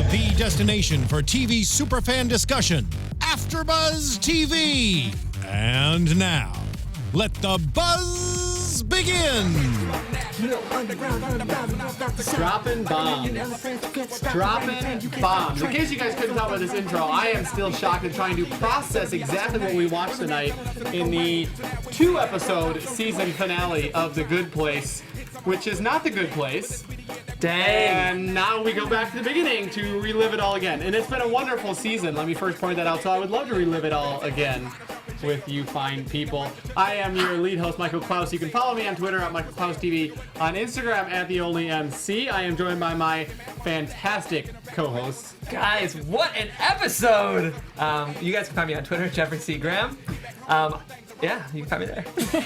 The destination for TV superfan discussion, AFTERBUZZ TV. And now, let the buzz begin. Dropping bombs. Dropping bombs. In case you guys couldn't tell by this intro, I am still shocked and trying to process exactly what we watched tonight in the 2-episode season finale of The Good Place, which is not The Good Place. Dang. And now we go back to the beginning to relive it all again. And it's been a wonderful season. Let me first point that out. So I would love to relive it all again with you fine people. I am your lead host, Michael Clouse. You can follow me on Twitter at Michael Clouse TV, on Instagram at The Only MC. I am joined by my fantastic co-hosts. Guys, what an episode! You guys can find me on Twitter, Jeffrey C. Graham. Yeah, you can find me there.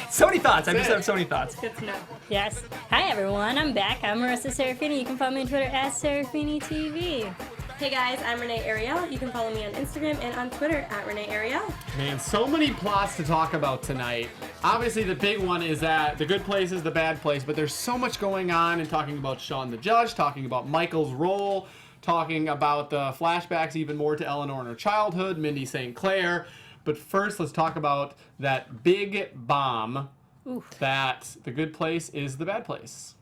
So many thoughts. I just have so many thoughts. Good to know. Yes. Hi, everyone. I'm back. I'm Marisa Serafini. You can follow me on Twitter at Serafini TV. Hey guys, I'm Renee Ariel. You can follow me on Instagram and on Twitter at Renee Ariel. Man, so many plots to talk about tonight. Obviously, the big one is that The Good Place is the bad place, but there's so much going on and talking about Sean the Judge, talking about Michael's role, talking about the flashbacks even more to Eleanor in her childhood, Mindy St. But first, let's talk about that big bomb that The Good Place is the bad place.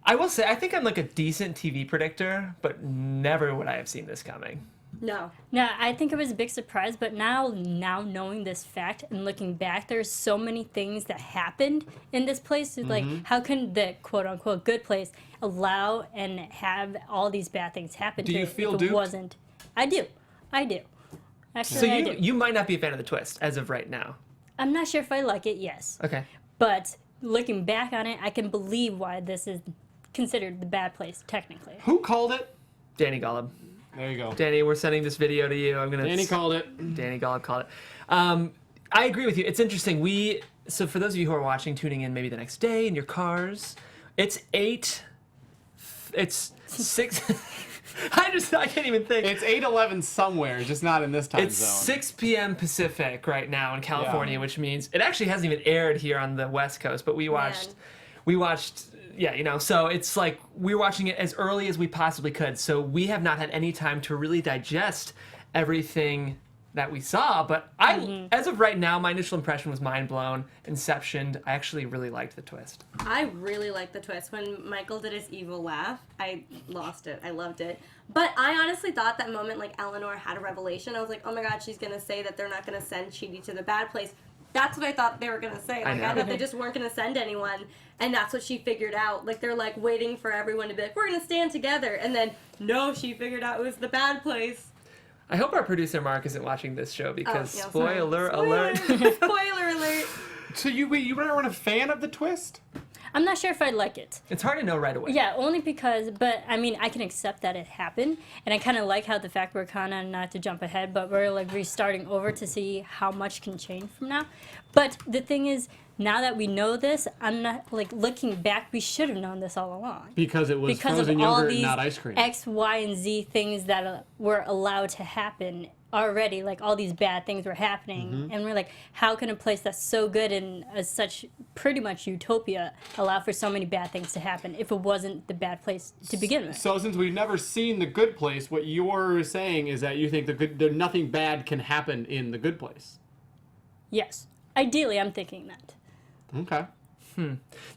I will say, I think I'm like a decent TV predictor, but never would I have seen this coming. No. No, I think it was a big surprise, but now knowing this fact and looking back, there's so many things that happened in this place. Like, how can the quote-unquote good place allow and have all these bad things happen Do to you it feel if it duped? wasn't? I do. Actually, So I do. you might not be a fan of the twist as of right now. I'm not sure if I like it, yes. Okay. But looking back on it, I can believe why this is considered the bad place, technically. Who called it? Danny Golub. There you go. Danny, we're sending this video to you. Danny called it. Danny Golub called it. I agree with you. It's interesting. So for those of you who are watching, tuning in maybe the next day in your cars, it's 6. I can't even think. It's 8:11 somewhere, just not in this time It's zone. 6 p.m. Pacific right now in California, Yeah. which means it actually hasn't even aired here on the West Coast, but we watched, yeah, you know, so it's like we're watching it as early as we possibly could. So we have not had any time to really digest everything that we saw, but as of right now, my initial impression was mind blown, inceptioned. I actually really liked the twist. I really liked the twist. When Michael did his evil laugh, I lost it. I loved it. But I honestly thought that moment, like, Eleanor had a revelation. I was like, oh my god, she's going to say that they're not going to send Chidi to the bad place. That's what I thought they were going to say. Like, I thought they just weren't going to send anyone, and that's what she figured out. Like, they're, like, waiting for everyone to be like, we're going to stand together. And then, no, she figured out it was the bad place. I hope our producer Mark isn't watching this show because spoiler alert. Spoiler alert. So you weren't a fan of the twist? I'm not sure if I like it. It's hard to know right away. Yeah, only because, but I mean, I can accept that it happened, and I kind of like how the fact we're kind of, not to jump ahead, but we're like restarting over to see how much can change from now. But the thing is, now that we know this, I'm not, like, looking back, we should have known this all along. Because it was Because frozen of all yogurt, these not ice cream. X, Y, and Z things that were allowed to happen already, like all these bad things were happening, and we're like, how can a place that's so good and such pretty much utopia allow for so many bad things to happen if it wasn't the bad place to begin with? So since we've never seen The Good Place, what you're saying is that you think nothing bad can happen in The Good Place. Yes. Ideally, I'm thinking that. Okay.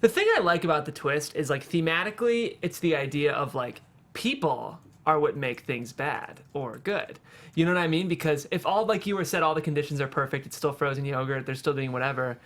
The thing I like about the twist is, like, thematically, it's the idea of, like, people are what make things bad or good. You know what I mean? Because if all, like you were said, all the conditions are perfect, it's still frozen yogurt, they're still doing whatever.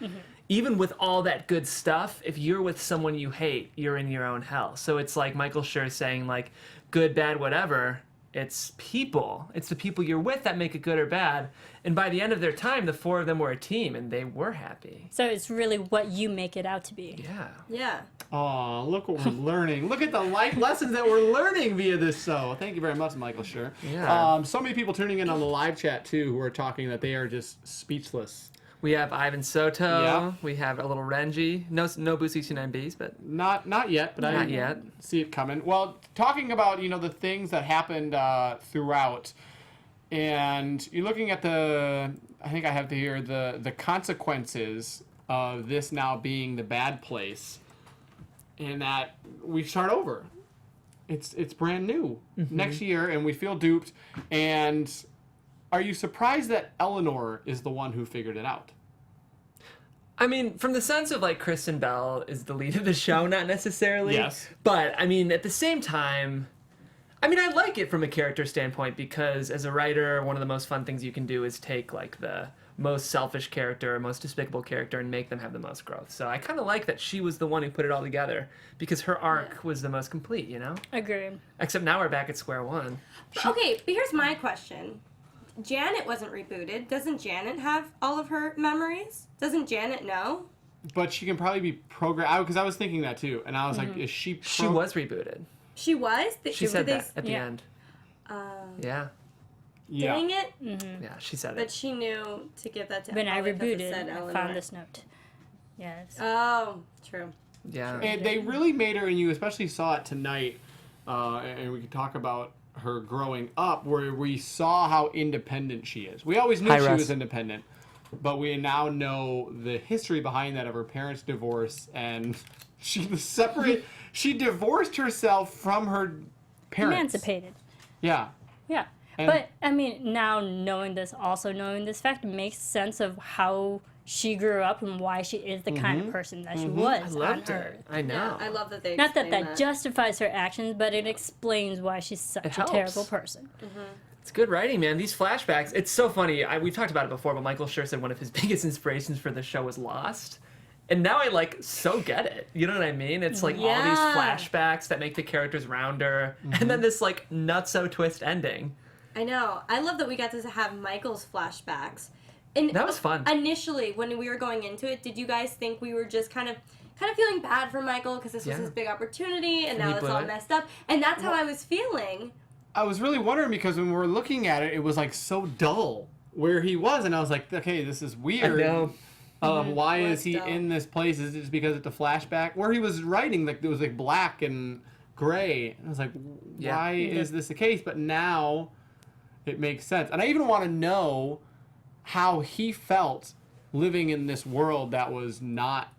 Even with all that good stuff, if you're with someone you hate, you're in your own hell. So it's like Michael Schur saying, like, good, bad, whatever. It's people. It's the people you're with that make it good or bad. And by the end of their time, the 4 of them were a team, and they were happy. So it's really what you make it out to be. Yeah. Yeah. Oh, look what we're learning. Look at the life lessons that we're learning via this show. Thank you very much, Michael Schur. Yeah. So many people tuning in on the live chat, too, who are talking that they are just speechless. We have Ivan Soto. Yeah. We have a little Renji. No Boo 69Bs, but Not yet, but Not I yet. see it coming. Well, talking about, the things that happened throughout, and you're looking at I think I have to hear the consequences of this now being the bad place, and that we start over. it's brand new next year, and we feel duped. And are you surprised that Eleanor is the one who figured it out? I mean, from the sense of like Kristen Bell is the lead of the show, not necessarily. Yes. But I mean, at the same time, I mean, I like it from a character standpoint because as a writer, one of the most fun things you can do is take like the most selfish character, most despicable character, and make them have the most growth. So I kind of like that she was the one who put it all together because her arc was the most complete, you know? Agreed. Except now we're back at square one. Okay, but here's my question. Janet wasn't rebooted. Doesn't Janet have all of her memories? Doesn't Janet know? But she can probably be programmed, because I was thinking that too, and I was like, is she... She was rebooted. She was? She said that at the end. Yeah. Yeah. Dang it. Yeah, she said But it. she knew to give that to When I Eleanor because it rebooted, said I Eleanor. found this note. Yes. Oh, true. Yeah. And they really made her, and you especially saw it tonight, and we could talk about her growing up, where we saw how independent she is. We always knew Hi, she Russ. was independent, but we now know the history behind that of her parents' divorce, and she divorced herself from her parents. Emancipated. Yeah. Yeah. And- But, I mean, now knowing this fact makes sense of how she grew up and why she is the kind of person that she was I on loved Earth. it. I know. Yeah, I love that they Not that explain that justifies her actions, but it explains why she's such a helps. terrible person. It's good writing, man. These flashbacks, it's so funny. We've talked about it before, but Michael Schur said one of his biggest inspirations for the show was Lost. And now I so get it. You know what I mean? It's like all these Yeah. flashbacks that make the characters rounder, and then this like nutso twist ending. I know. I love that we got to have Michael's flashbacks. And That was fun. Initially, when we were going into it, did you guys think we were just kind of feeling bad for Michael because this was Yeah. his big opportunity and And now he it's blew all it. messed up? And that's how I was feeling. I was really wondering, because when we were looking at it, it was like so dull where he was, and I was like, okay, this is weird. I know. Why Was is he dull. in this place? Is it just because it's a flashback? Where he was writing, like, it was like black and gray. And I was like, Yeah. why is this the case? But now it makes sense. And I even want to know how he felt living in this world that was not,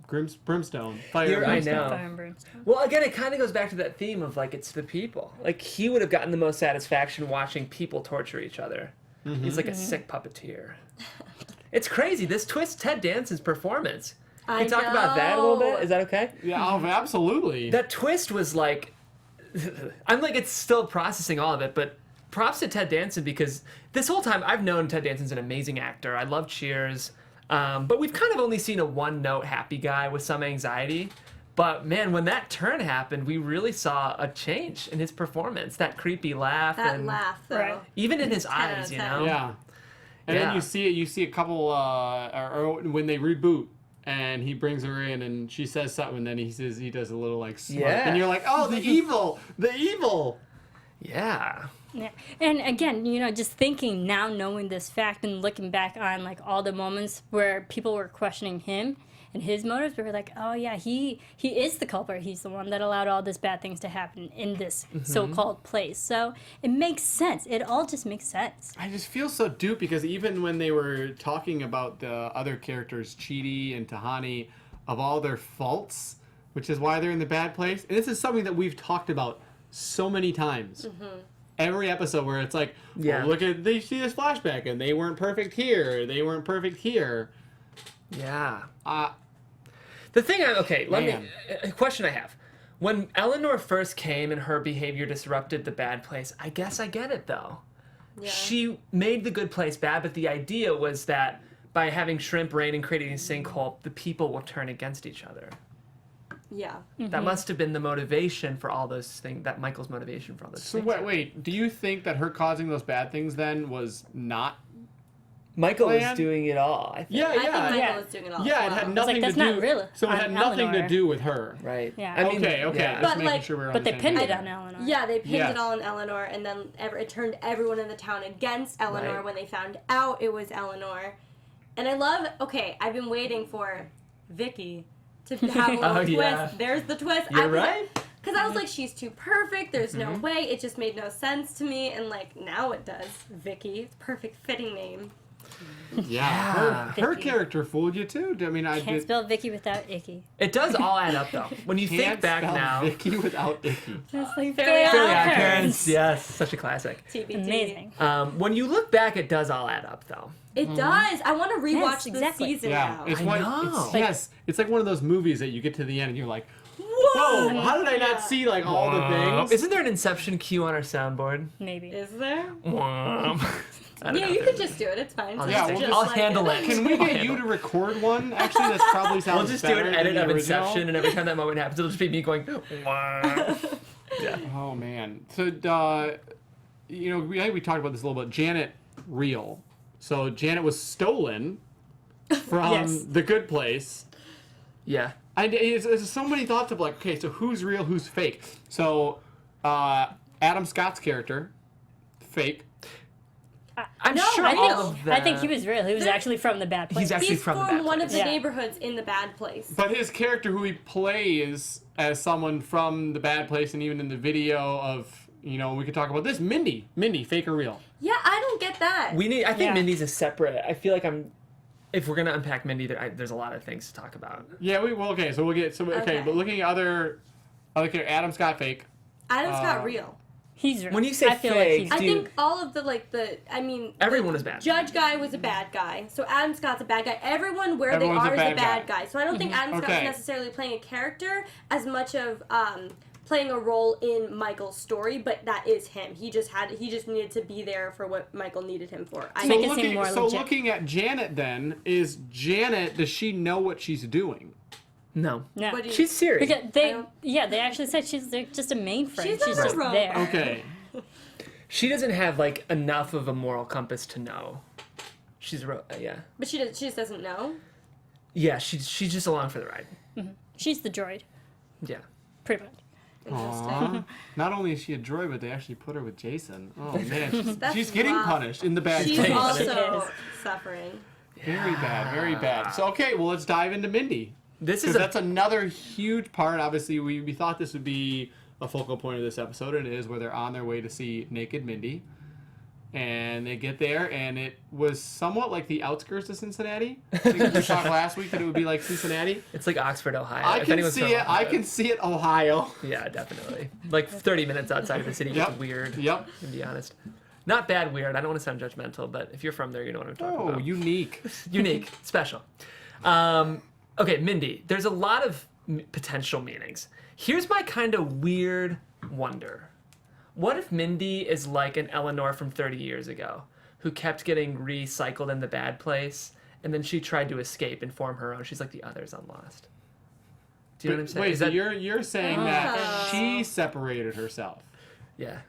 brimstone. Fire Here, and I brimstone. know. Fire and brimstone. Well, again, it kind of goes back to that theme of like it's the people. Like he would have gotten the most satisfaction watching people torture each other. He's like a sick puppeteer. It's crazy. This twist Ted Danson's performance. Can we talk about that a little bit? Is that okay? Yeah, oh, absolutely. That twist was like, I'm like, it's still processing all of it, but props to Ted Danson because this whole time I've known Ted Danson's an amazing actor. I love Cheers, but we've kind of only seen a one-note happy guy with some anxiety. But man, when that turn happened, we really saw a change in his performance. That creepy laugh, That and laugh, though. Right. even in his 10 out of eyes, you 10. know. Yeah. And Yeah. then you see it. You see a couple, or when they reboot, and he brings her in, and she says something, and then he does a little like smirk, Yeah. and you're like, oh, the evil, the evil. Yeah. Yeah. And again, just thinking now, knowing this fact and looking back on like all the moments where people were questioning him and his motives, we were like, oh yeah, he is the culprit. He's the one that allowed all this bad things to happen in this so-called place. So it makes sense. It all just makes sense. I just feel so duped because even when they were talking about the other characters, Chidi and Tahani, of all their faults, which is why they're in the bad place, and this is something that we've talked about so many times. Every episode where it's like, Yeah. well, look at, they see this flashback, and they weren't perfect here, they weren't perfect here. Yeah. Uh, The thing let Man. me, a question I have. When Eleanor first came and her behavior disrupted the bad place, I guess I get it though. Yeah. She made the good place bad, but the idea was that by having shrimp rain and creating a sinkhole, the people will turn against each other. Yeah. That must have been the motivation for all those things, that Michael's motivation for all those so things. wait, do you think that her causing those bad things then was not? Michael was plan? doing it all, I think. Yeah, I think Michael Yeah. was doing it all. Yeah, as it had well. nothing that's to do. not real So it on had nothing to Eleanor. do with her. Right. Yeah. I mean, Okay, yeah. just But, making like- sure we're on But the they same pinned page. it on Eleanor. Yeah, they pinned Yes. it all on Eleanor, and then it turned everyone in the town against Eleanor Right. when they found out it was Eleanor. And I love, I've been waiting for Vicky to have a little Oh, twist. yeah. There's the twist. You're right. Because I was like, she's too perfect. There's no way. It just made no sense to me. And, now it does. Vicky. It's a perfect fitting name. Yeah. Her Vicky. character fooled you too. I mean, I Can't did. spell Vicky without icky. It does all add up though. When you think Can't back spell now. Vicky without icky. That's like Fairly Odd Fairly Odd Parents. Parents, yes, such a classic. TBT. Amazing. When you look back, it does all add up though. It does. I want to rewatch Yes, the exactly. season Yeah, now. it's I one. know. It's, yes, it's like one of those movies that you get to the end and you're like, whoa, how did I not see like all the things? Isn't there an Inception cue on our soundboard? Maybe. Is there? I don't Yeah, know you if could there is. just do it. It's fine. I'll Yeah, just- we'll I'll like handle it. Can we I'll get handle you it. to record one? Actually, that probably sounds We'll just do better an than edit the of original. Inception, and every time that moment happens, it'll just be me going, "Wah." Yeah. Oh man. So you know, I think we talked about this a little bit. Janet Real. So Janet was stolen from Yes. The Good Place. Yeah. There's so many thoughts of like, okay, so who's real, who's fake? So Adam Scott's character, fake. I'm No, sure I all think- of that. I think he was real. He was actually from the bad place. He's actually He's from the from bad one of place. the Yeah. neighborhoods in the bad place. But his character, who he plays as someone from The Bad Place, and even in the video of, you know, we could talk about this, Mindy, fake or real? Yeah, I don't get that. I think Yeah. Mindy's a separate. I feel like if we're gonna unpack Mindy, there's a lot of things to talk about. Yeah, okay, so we'll get, Okay. but looking at other characters, Adam Scott fake. Adam's got real. He's real. When you say I feel fake, like I Dude. think all of Everyone is bad. Judge guy was a bad guy, so Adam Scott's a bad guy. Everyone where Everyone's they a are is bad a bad guy. guy. So I don't think Adam Scott Okay. was necessarily playing a character as much of playing a role in Michael's story, but that is him. He just needed to be there for what Michael needed him for. I Make think it seem more so legit. looking at Janet then, does she know what she's doing? No. No. What do you- She's serious. Because I they actually said she's like, just a mainframe. She's She's not just a robot. there. Okay. She doesn't have like enough of a moral compass to know. She's yeah. But she just doesn't know. Yeah, she's just along for the ride. She's the droid, Yeah. pretty much. Interesting. Aw. Not only is she a droid, but they actually put her with Jason. Oh man, That's she's getting rough. punished in the bad She's place. also Yes. suffering. Very bad, very bad. So okay, well let's dive into Mindy. This Because is that's another huge part. Obviously, we thought this would be a focal point of this episode, and it is, where they're on their way to see naked Mindy. And they get there, and it was somewhat like the outskirts of Cincinnati. I think we talked last week that it would be like Cincinnati. it's like Oxford, Ohio. I If can anyone's see from it. I Ohio. can see it, Ohio. Yeah, definitely. Like 30 minutes outside of the city. Yep. It's weird. Yep. To be honest. Not bad weird. I don't want to sound judgmental, but if you're from there, you know what I'm talking Oh, about. unique. Unique, special. Okay, Mindy, there's a lot of potential meanings. Here's my kind of weird wonder. What if Mindy is like an Eleanor from 30 years ago, who kept getting recycled in the bad place, and then she tried to escape and form her own? She's like the others on Lost. Do you know what I'm saying? Wait, Is so that- you're saying that Oh. she separated herself? Yeah.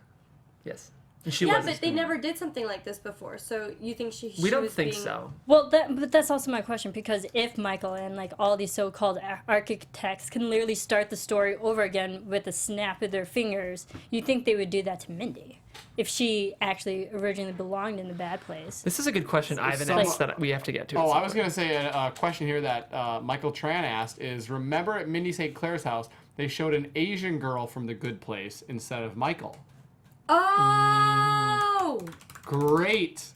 Yes. And she Yeah, wasn't. but they never did something like this before. So you think she We don't was think being... so. Well, but that's also my question, because if Michael and like all these so-called architects can literally start the story over again with a snap of their fingers, you think they would do that to Mindy if she actually originally belonged in the bad place? This is a good question Ivan somewhat- asked that we have to get to. Oh, at some I was point. going to say a question here that Michael Tran asked is, remember at Mindy St. Clair's house, they showed an Asian girl from The Good Place instead of Michael. Oh! Great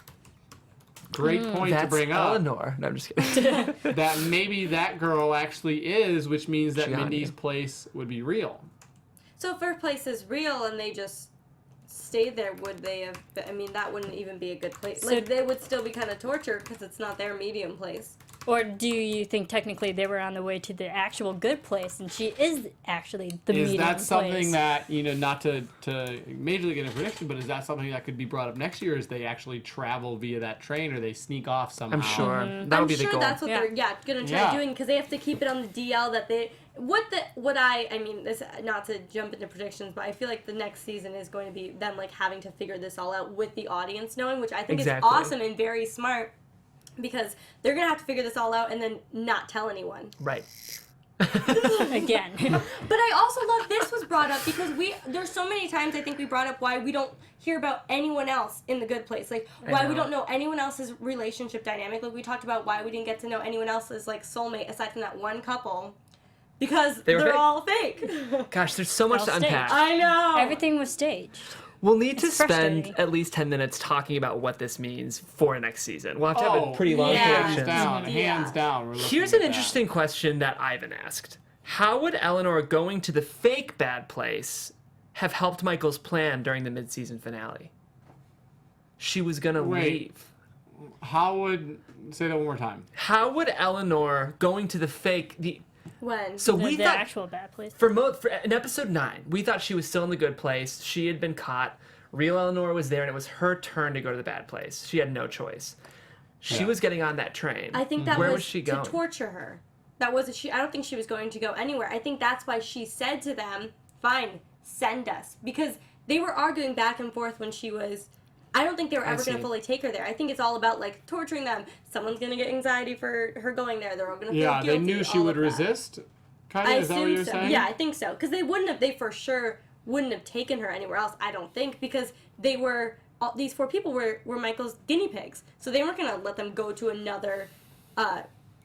point to That's bring up. Eleanor. No, I'm just kidding. That maybe that girl actually is, which means that She got Mindy's you. place would be real. So if her place is real and they just stayed there, would they have... I mean, that wouldn't even be a good place. So- Like, they would still be kind of tortured because it's not their medium place. Or do you think technically they were on the way to the actual good place and she is actually the Is medium that something place? that, you know, not to majorly get a prediction, but is that something that could be brought up next year as they actually travel via that train or they sneak off somehow? I'm sure. Mm-hmm. That would I'm be the sure goal. that's what Yeah. they're gonna try Yeah. doing because they have to keep it on the DL that they... I mean, this, not to jump into predictions, but I feel like the next season is going to be them, like, having to figure this all out with the audience knowing, which I think Exactly. is awesome and very smart because they're going to have to figure this all out and then not tell anyone. Right. Again. But I also love this was brought up because there's so many times I think we brought up why we don't hear about anyone else in The Good Place. Like, why we know. don't know anyone else's relationship dynamic. Like, we talked about why we didn't get to know anyone else's, like, soulmate aside from that one couple. Because They were they're fake? all fake. Gosh, there's so much All to staged. unpack. I know. Everything was staged. We'll need to It's spend frustrating. at least 10 minutes talking about what this means for next season. We'll have to have a pretty long yeah. predictions. Hands down. We're looking Here's at an that. interesting question that Ivan asked. How would Eleanor going to the fake bad place have helped Michael's plan during the mid-season finale? She was going to Wait. leave. How would say that one more time? How would Eleanor going to the When? So The, we the thought actual bad place. for in episode 9, we thought she was still in the good place. She had been caught. Real Eleanor was there, and it was her turn to go to the bad place. She had no choice. She Yeah. was getting on that train. I think that Where was was she to going? torture her. That was she. I don't think she was going to go anywhere. I think that's why she said to them, "Fine, send us," because they were arguing back and forth when she was. I don't think they were ever going see. to fully take her there. I think it's all about like torturing them. Someone's going to get anxiety for her going there. They're all going to feel Yeah, guilty. they knew she all would of that. resist. Kind I of, is that what assume you're so. saying? Yeah, I think so. Because they for sure wouldn't have taken her anywhere else. I don't think because they were these 4 people were Michael's guinea pigs, so they weren't gonna let them go to another,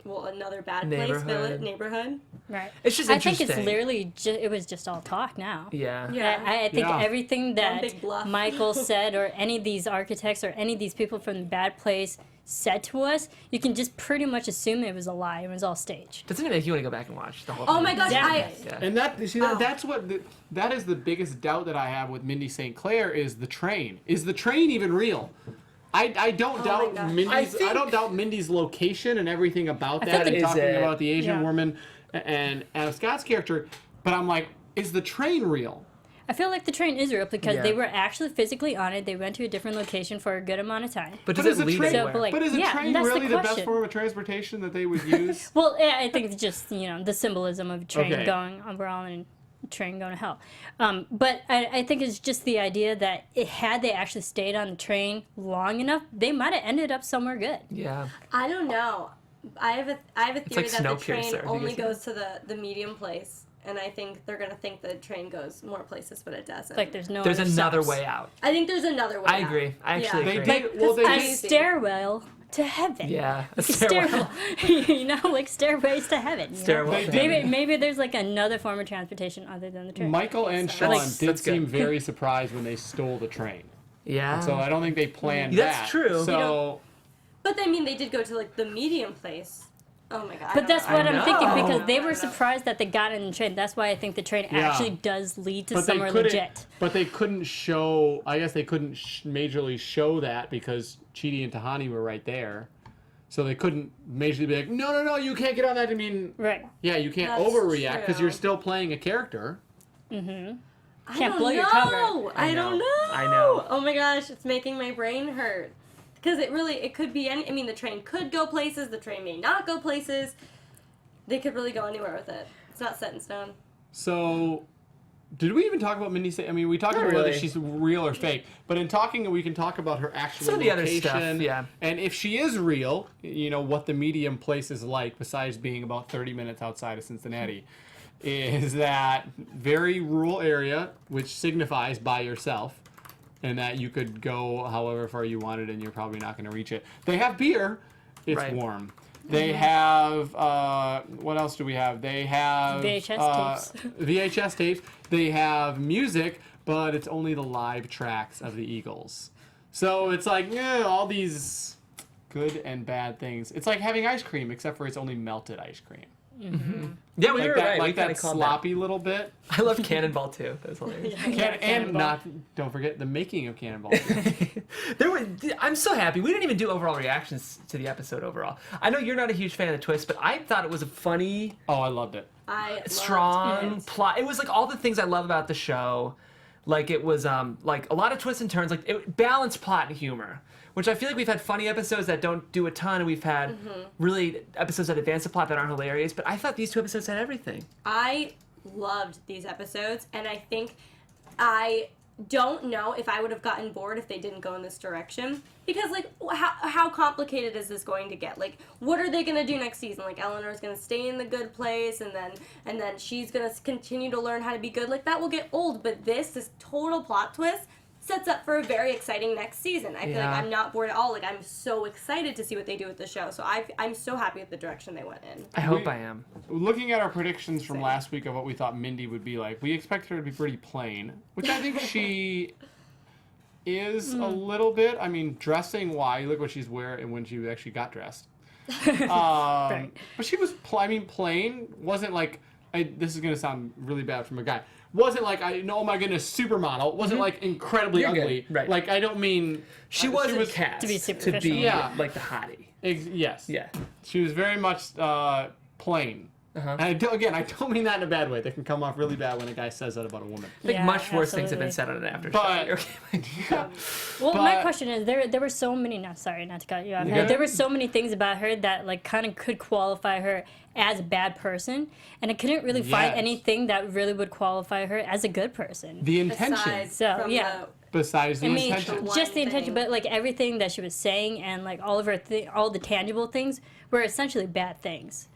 another bad place, Neighborhood. neighborhood. Right. It's just I think it's interesting. literally it was just all talk now. Yeah. Yeah. I think Yeah. everything that big bluff. Michael said, or any of these architects, or any of these people from the bad place said to us, you can just pretty much assume it was a lie. It was all staged. Doesn't it make you want to go back and watch the whole Oh thing? my gosh, Exactly. Yeah. And that, you see, Oh. that's what that is the biggest doubt that I have with Mindy St. Clair is the train. Is the train even real? I don't doubt gosh. Mindy's. I I don't doubt Mindy's location and everything about I that, think and it- talking Is it- about the Asian Yeah. woman and Adam Scott's character. But I'm like, is the train real? I feel like the train is real because Yeah. they were actually physically on it. They went to a different location for a good amount of time. But does But is it a lead train- anywhere? So, but like- But is a Yeah, train that's the really the best question. form of transportation that they would use? Well, yeah, I think it's just, the symbolism of a train Okay. going, we're all in a train going to hell. But I think it's just the idea that had they actually stayed on the train long enough, they might have ended up somewhere good. Yeah. I don't know. I have a theory like that the train Snowpiercer. Do you only guys see goes to the medium place, and I think they're gonna think the train goes more places, but it doesn't. Like there's no There's other another stops. way out. I think there's another way. I out. agree. I actually They agree. did. Well, they A did. stairwell to heaven. Yeah. A A stairwell. stairwell. Like stairways to heaven. Stairwell They to did. heaven. Maybe there's like another form of transportation other than the train. Michael and Sean That's- did that's good. seem very surprised when they stole the train. Yeah. So I don't think they planned That's that. true. So But I mean, they did go to like the medium place. Oh my god. But that's what I I'm know. thinking I because know, they I were know. surprised that they got in the train. That's why I think the train Yeah. actually does lead to but they somewhere couldn't. legit. But they couldn't show. I guess they couldn't majorly show that because Chidi and Tahani were right there. So they couldn't majorly be like, no, you can't get on that. I mean, Right. yeah, you can't That's overreact because true. you're still playing a character. I Can't don't blow know. your cover. I don't know. I know. Oh my gosh, it's making my brain hurt. Because it could be any. I mean, the train could go places. The train may not go places. They could really go anywhere with it. It's not set in stone. So, did we even talk about Mindy St? I mean, we talked Not about whether really. she's real or fake. But in talking, we can talk about her actual Some of the other location. stuff, yeah. And if she is real, what the medium place is like, besides being about 30 minutes outside of Cincinnati, is that very rural area, which signifies by yourself, and that you could go however far you wanted, and you're probably not going to reach it. They have beer. It's Right. warm. They have, what else do we have? They have VHS tapes. VHS tapes. They have music, but it's only the live tracks of the Eagles. So it's like, all these good and bad things. It's like having ice cream, except for it's only melted ice cream. Yeah, we Like were that, right. like we kind that of called sloppy little bit. that. I love Cannonball too. That was hilarious. And not, don't forget the making of Cannonball. I'm so happy. We didn't even do overall reactions to the episode overall. I know you're not a huge fan of the twist, but I thought it was a funny, Oh, I loved it. I loved strong it. plot. It was like all the things I love about the show. Like it was like a lot of twists and turns, like it balanced plot and humor, which I feel like we've had funny episodes that don't do a ton, and we've had really episodes that advance the plot that aren't hilarious. But I thought these two episodes had everything. I loved these episodes, and I think I don't know if I would have gotten bored if they didn't go in this direction. Because, like, how complicated is this going to get? Like, what are they going to do next season? Like, Eleanor's going to stay in the good place, and then she's going to continue to learn how to be good. Like, that will get old, but this total plot twist sets up for a very exciting next season. I feel Yeah. like I'm not bored at all. Like, I'm so excited to see what they do with the show. So I'm so happy with the direction they went in. I hope I am. Looking at our predictions from Same. last week of what we thought Mindy would be like, we expected her to be pretty plain, which I think she is a little bit. I mean, dressing wise, look what she's wearing when she actually got dressed. But she was, plain. Wasn't like, this is going to sound really bad from a guy. Wasn't like, oh my goodness, supermodel. Wasn't like incredibly ugly. Right. Like, I don't mean... She wasn't cast to be superficial. like the hottie. Yes. Yeah. She was very much plain. And I don't mean that in a bad way. They can come off really bad when a guy says that about a woman. I think Yeah, much worse things have been absolutely. said on an after But- show. Well, But- my question is, there were so many. No, sorry, not to cut you off. You good? There were so many things about her that like kind of could qualify her as a bad person, and I couldn't really find Yes. anything that really would qualify her as a good person. The intention. Besides So, from yeah. Besides the I mean, intention. one just the intention, thing. but like everything that she was saying and like all of her, all the tangible things were essentially bad things.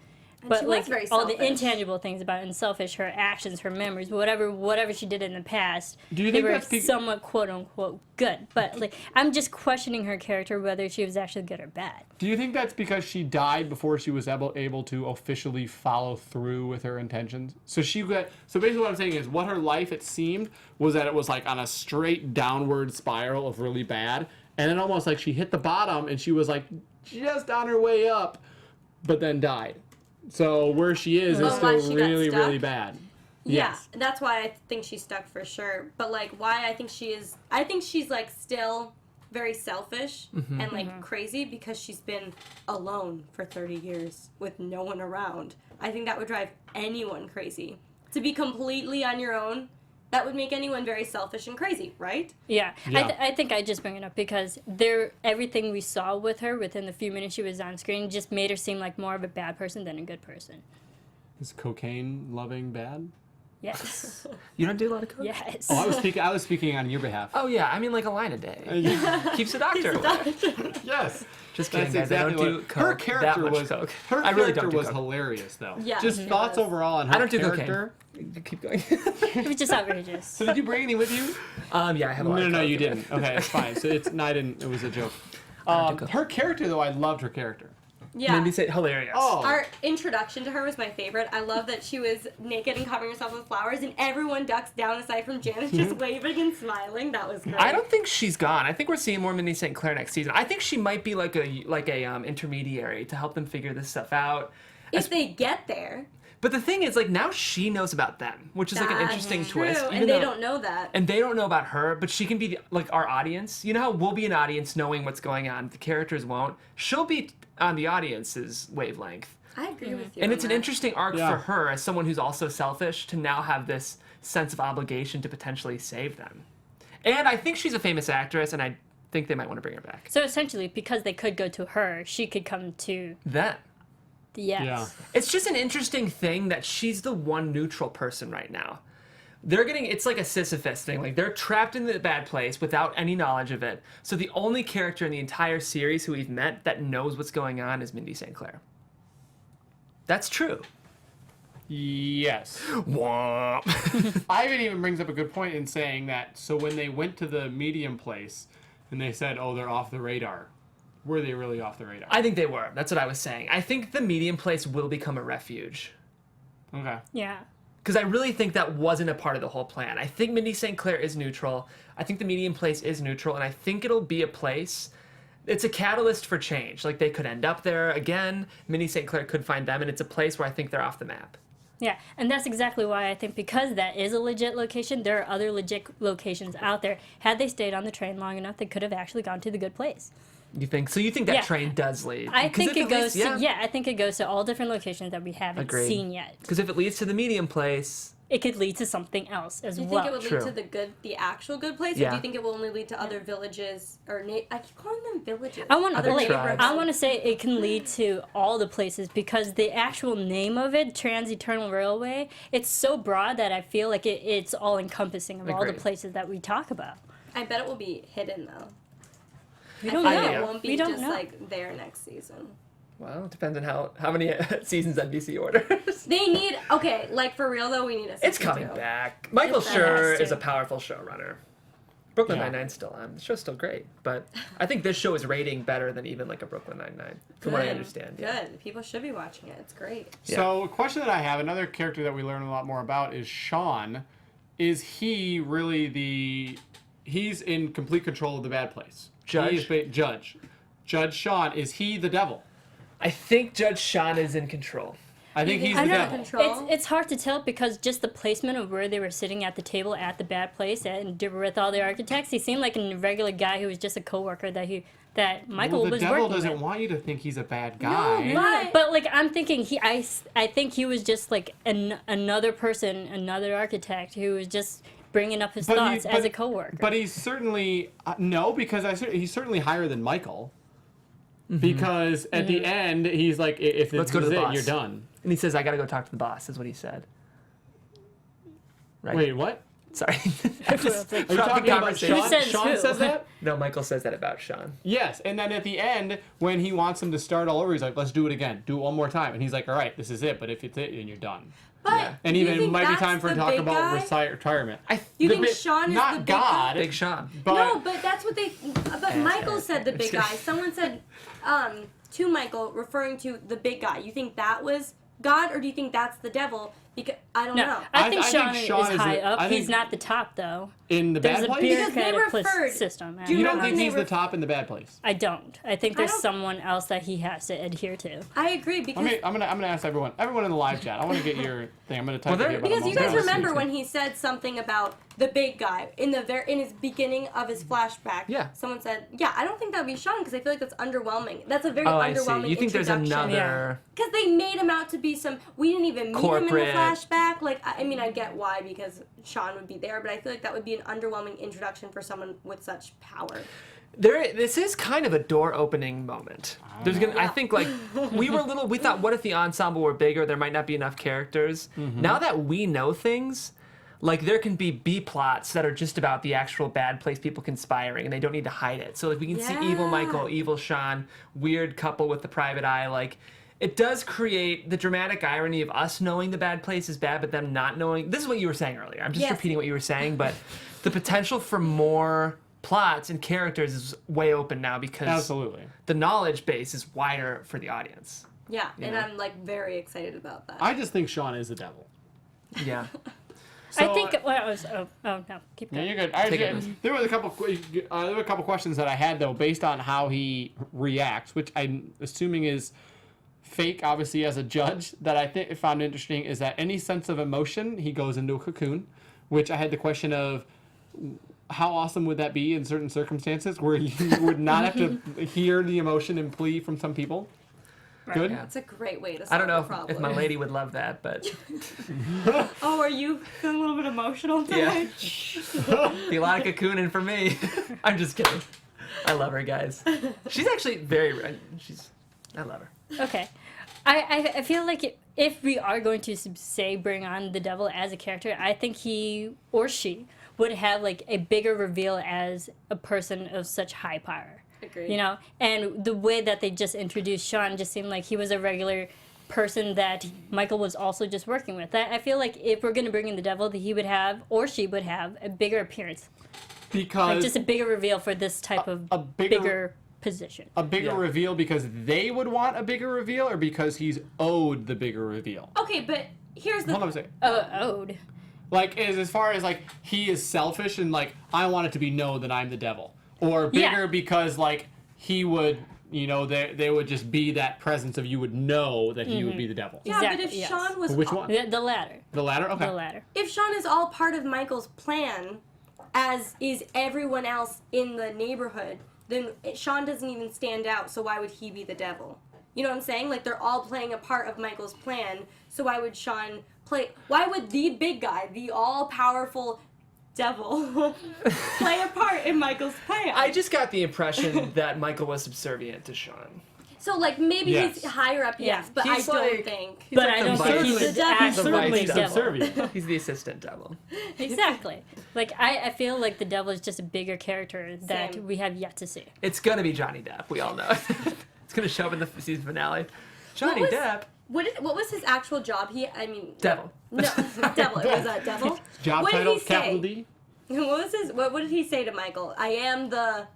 But she was like very all the selfish. intangible things about it and selfish, her actions, her memories, whatever she did in the past, Do you they think were that's because- somewhat quote unquote good. But like I'm just questioning her character whether she was actually good or bad. Do you think that's because she died before she was able to officially follow through with her intentions? So basically what I'm saying is what her life, it seemed, was that it was like on a straight downward spiral of really bad. And then almost like she hit the bottom and she was like just on her way up, but then died. So where she is Oh, why still she got really, stuck? really bad. Yeah, Yes. that's why I think she's stuck for sure. But like, why I think she's like still very selfish and like crazy because she's been alone for 30 years with no one around. I think that would drive anyone crazy. To be completely on your own, that would make anyone very selfish and crazy, right? Yeah, Yeah. I think I just bring it up because everything we saw with her within the few minutes she was on screen just made her seem like more of a bad person than a good person. Is cocaine loving bad? Yes. You don't do a lot of coke? Yes. Oh, I was speaking on your behalf. Oh, yeah. I mean, like a line a day. Keeps the doctor away. Yes. Just kidding, That's guys. I exactly don't do what coke. her character that much was. coke. Her I really character don't do was coke. hilarious, though. Yeah, Just it thoughts was. overall on her I don't do character. cocaine. Keep going. It was just outrageous. So did you bring any with you? Yeah, I have a lot of No, coke you in there. didn't. Okay, it's fine. So I didn't. It was a joke. don't do coke. Her character, though, I loved her character. Yeah. Mindy St. hilarious. Oh, Our introduction to her was my favorite. I love that she was naked and covering herself with flowers, and everyone ducks down aside from Janice, just waving and smiling. That was great. I don't think she's gone. I think we're seeing more Mindy St. Clair next season. I think she might be like a intermediary to help them figure this stuff out. if they get there. But the thing is, like, now she knows about them, which is like an That's interesting true, twist. and they don't know that. And they don't know about her, but she can be like our audience. You know how we'll be an audience knowing what's going on. The characters won't. She'll be on the audience's wavelength. I agree with you. And on it's an that. interesting arc Yeah. for her as someone who's also selfish to now have this sense of obligation to potentially save them. And I think she's a famous actress, and I think they might want to bring her back. So essentially, because they could go to her, she could come to That. the yes. Yeah. It's just an interesting thing that she's the one neutral person right now. It's like a Sisyphus thing. Like, they're trapped in the bad place without any knowledge of it. So the only character in the entire series who we've met that knows what's going on is Mindy St. Clair. That's true. Yes. Womp. Ivan even brings up a good point in saying that, so when they went to the medium place and they said, oh, they're off the radar, were they really off the radar? I think they were. That's what I was saying. I think the medium place will become a refuge. Okay. Yeah. Because I really think that wasn't a part of the whole plan. I think Mindy St. Clair is neutral. I think the medium place is neutral. And I think it'll be a place... It's a catalyst for change. Like, they could end up there again. Mindy St. Clair could find them. And it's a place where I think they're off the map. Yeah, and that's exactly why I think because that is a legit location, there are other legit locations out there. Had they stayed on the train long enough, they could have actually gone to the good place. You think? So you think that Yeah. train does lead? I 'Cause think if it goes leads- to I think it goes to all different locations that we haven't Agreed. seen yet. Because if it leads to the medium place... It could lead to something else as Do you well. think it would True. lead to the actual good place, or Yeah. do you think it will only lead to other villages or I keep calling them villages. I want Other like, tribes. I want to say it can lead to all the places because the actual name of it, Trans Eternal Railway, it's so broad that I feel like it's all encompassing of all the Agreed. places that we talk about. I bet it will be hidden though. We I don't feel know. like Yeah. it won't be We don't just know. like there next season. Well, it depends on how many seasons NBC orders. They need like for real though. We need a. It's season coming two. back. Michael It Schur has to. is a powerful showrunner. Brooklyn Yeah. Nine-Nine's still on. The show's still great. But I think this show is rating better than even like a Brooklyn Nine-Nine, from what I Good. understand. Yeah. Good. People should be watching it. It's great. So a question that I have, another character that we learn a lot more about is Sean. Is he really he's in complete control of the bad place. Judge? Judge Sean, is he the devil? I think Judge Sean is in control. I think he's I the know devil. control. It's hard to tell because just the placement of where they were sitting at the table at the bad place and with all the architects, he seemed like a regular guy who was just a coworker that Michael Well, the was devil working doesn't with. want you to think he's a bad guy. But like I'm thinking I think he was just like another person, another architect who was just bringing up his thoughts as a coworker. But he's certainly no, because he's certainly higher than Michael. Because at the end, he's like, if Let's this go to is the it, boss. you're done. And he says, I gotta go talk to the boss, is what he said. Right? Wait, what? Sorry. I'm just Are you dropping talking about conversation. Sean? says Sean who? says that? No, Michael says that about Sean. Yes, and then at the end, when he wants him to start all over, he's like, let's do it again. Do it one more time. And he's like, all right, this is it, but if it's it, then you're done. But And do you even think might be that's time for the talk big about guy? retirement. You The think big- Sean is not the big God, guy? Big Sean. but No, but that's what they. But Michael said the big guy. Someone said to Michael, referring to the big guy. You think that was God, or do you think that's the devil? Because I don't no, know. I I think think Sean Sean is is high the- up. I He's think- not the top though. in the There's bad a place? Because they bureaucratic referred- system. Do you You know don't when think they he's the top in the bad place? I don't. I think there's don't- someone else that he has to adhere to. I agree because I'm gonna ask everyone in the live chat. I want to get your thing. I'm gonna type Well, it here about a because you moment. guys remember when he said something about the big guy in his beginning of his flashback. Yeah. Someone said, "Yeah, I don't think that would be Sean because I feel like that's underwhelming. That's a very Oh, I underwhelming see. You think there's introduction." another... Because they made him out to be some. We didn't even meet him Corporate. in the flashback. Like, I mean, I get why because Sean would be there, but I feel like that would be an underwhelming introduction for someone with such power. This is kind of a door-opening moment. I think, like, we thought, what if the ensemble were bigger? There might not be enough characters. Now that we know things, like, there can be B-plots that are just about the actual bad place people conspiring, and they don't need to hide it. So, like, we can see evil Michael, evil Sean, weird couple with the private eye, like... It does create the dramatic irony of us knowing the bad place is bad, but them not knowing. This is what you were saying earlier. I'm just Yes. repeating what you were saying, but the potential for more plots and characters is way open now because Absolutely. the knowledge base is wider for the audience. Yeah, and know? I'm like very excited about that. I just think Sean is the devil. Yeah. So, I think. Well, oh no, keep Yeah, going. you're good. Take it. There were a couple questions that I had though, based on how he reacts, which I'm assuming is fake, obviously, as a judge. That I found interesting is that any sense of emotion, he goes into a cocoon. Which I had the question of, how awesome would that be in certain circumstances where you would not have to hear the emotion and plea from some people? Good. Yeah. That's a great way to solve I don't know the problem. if my lady would love that, but Oh, are you feeling a little bit emotional yeah. today? Be a lot of cocooning for me. I'm just kidding. I love her, guys. She's actually I love her. Okay. I feel like if we are going to say bring on the devil as a character, I think he or she would have like a bigger reveal as a person of such high power. Agreed. You know, and the way that they just introduced Sean just seemed like he was a regular person that Michael was also just working with. I feel like if we're going to bring in the devil, that he would have or she would have a bigger appearance, Because like just a bigger reveal for this type of a bigger position. a bigger Yeah. reveal because they would want a bigger reveal, or because he's owed the bigger reveal. Okay, but here's the. Hold on a second. Owed. Like, as far as like he is selfish and like I want it to be known that I'm the devil, or bigger Yeah. because like he would, you know, they would just be that presence of you would know that he would be the devil. Yeah, but Exactly, if yes. Sean was Which one? The latter. The latter. Okay. The latter. if Sean is all part of Michael's plan, as is everyone else in the neighborhood, then Sean doesn't even stand out, so why would he be the devil? You know what I'm saying? Like, they're all playing a part of Michael's plan, so why would Sean why would the big guy, the all-powerful devil, play a part in Michael's plan? I just got the impression that Michael was subservient to Sean. So, like, maybe Yes. he's higher up, yes, Yeah. but He's I don't like- think. But like I the don't vice- think he's He's the actual Certainly devil. subservient. He's the assistant devil. Exactly. Like I feel like the devil is just a bigger character that Same. we have yet to see. It's gonna be Johnny Depp. We all know. It's gonna show up in the season finale. Johnny What was- Depp. What was his actual job? Devil. No, devil. It was a devil. Job What did title, he say? capital D. What did he say to Michael? I am the.